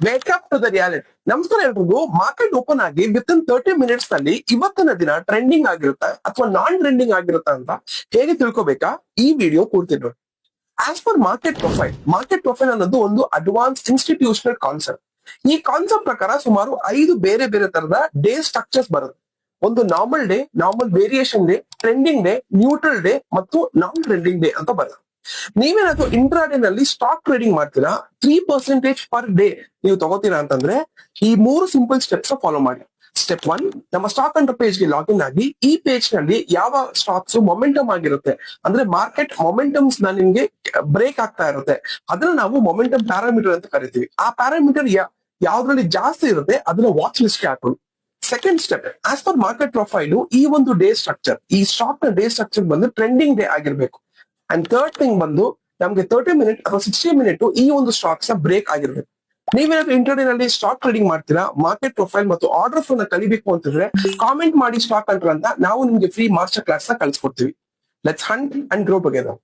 Wake up to the reality. ನಮಸ್ಕಾರ ಎಲ್ರಿಗೂ. Market open ಆಗಿ ವಿತ್ ಇನ್ 30 minutes ನಲ್ಲಿ ಇವತ್ತಿನ ದಿನ ಟ್ರೆಂಡಿಂಗ್ ಆಗಿರುತ್ತೆ ಅಥವಾ ನಾನ್ ಟ್ರೆಂಡಿಂಗ್ ಆಗಿರುತ್ತೆ ಅಂತ ಹೇಗೆ ತಿಳ್ಕೊಬೇಕಾ ಈ ವಿಡಿಯೋ ಪೂರ್ತಿ ನೋಡಿ. ಆಸ್ ಪರ್ ಮಾರ್ಕೆಟ್ ಪ್ರೊಫೈಲ್ ಅನ್ನೋದು ಒಂದು ಅಡ್ವಾನ್ಸ್ ಇನ್ಸ್ಟಿಟ್ಯೂಷನಲ್ ಕಾನ್ಸೆಪ್ಟ್. ಈ ಕಾನ್ಸೆಪ್ಟ್ ಪ್ರಕಾರ ಸುಮಾರು 5 ಬೇರೆ ಬೇರೆ ತರದ ಡೇ ಸ್ಟ್ರಕ್ಚರ್ಸ್ ಬರುತ್ತೆ. ಒಂದು normal day, normal variation day, trending day, neutral day ಮತ್ತು ನಾನ್ ಟ್ರೆಂಡಿಂಗ್ ಡೇ ಅಂತ ಬರುತ್ತೆ. ನೀವೇನಾದ್ರೂ ಇಂಟ್ರಾಡೇ ನಲ್ಲಿ ಸ್ಟಾಕ್ ಟ್ರೇಡಿಂಗ್ ಮಾಡ್ತೀರಾ, 3% ಪರ್ ಡೇ ನೀವು ತಗೋತೀರಾ ಅಂತಂದ್ರೆ ಈ 3 ಸಿಂಪಲ್ ಸ್ಟೆಪ್ಸ್ ಫಾಲೋ ಮಾಡಿ. ಸ್ಟೆಪ್ 1, ನಮ್ಮ ಸ್ಟಾಕ್ ಅಂಡರ್ ಪೇಜ್ ಗೆ ಲಾಗಿನ್ ಆಗಿ ಈ ಪೇಜ್ ನಲ್ಲಿ ಯಾವ ಸ್ಟಾಕ್ಸ್ ಮೊಮೆಂಟಮ್ ಆಗಿರುತ್ತೆ ಅಂದ್ರೆ ಮಾರ್ಕೆಟ್ ಮೊಮೆಂಟಮ್ಸ್ ನಿಮ್ಗೆ ಬ್ರೇಕ್ ಆಗ್ತಾ ಇರುತ್ತೆ, ಅದನ್ನ ನಾವು ಮೊಮೆಂಟಮ್ ಪ್ಯಾರಾಮೀಟರ್ ಅಂತ ಕರಿತೀವಿ. ಆ ಪ್ಯಾರಾಮೀಟರ್ ಯಾವ್ದ್ರಲ್ಲಿ ಜಾಸ್ತಿ ಇರುತ್ತೆ ಅದನ್ನ ವಾಚ್ ಲಿಸ್ಟ್ ಗೆ ಹಾಕೊಳ್ಳಿ. Second step, as per market profile ಈ ಒಂದು ಡೇ ಸ್ಟ್ರಕ್ಚರ್, ಈ ಸ್ಟಾಕ್ ನ ಡೇ ಸ್ಟ್ರಕ್ಚರ್ ಬಂದು ಟ್ರೆಂಡಿಂಗ್ ಡೇ ಆಗಿರ್ಬೇಕು. ಅಂಡ್ ಥರ್ಡ್ ಥಿಂಗ್ ಬಂದು ನಮ್ಗೆ 30 minute ಅಥವಾ 60 minute ಈ ಒಂದು ಸ್ಟಾಕ್ಸ್ ಬ್ರೇಕ್ ಆಗಿರ್ಬೇಕು. ನೀವೇನಾದ್ರೂ ಇಂಟರ್ಡೇ ನಲ್ಲಿ ಸ್ಟಾಕ್ ಟ್ರೇಡಿಂಗ್ ಮಾಡ್ತೀರಾ, ಮಾರ್ಕೆಟ್ ಪ್ರೊಫೈಲ್ ಮತ್ತು ಆರ್ಡರ್ ಫ್ಲೋ ನ ಕಲಿಬೇಕು ಅಂತಂದ್ರೆ ಕಾಮೆಂಟ್ ಮಾಡಿ ಸ್ಟಾಕ್ ಅಂತ ನಾವು ನಿಮ್ಗೆ ಫ್ರೀ ಮಾಸ್ಟರ್ ಕ್ಲಾಸ್ ನ ಕಳಿಸ್ಕೊಡ್ತೀವಿ. Let's Hunt and grow together.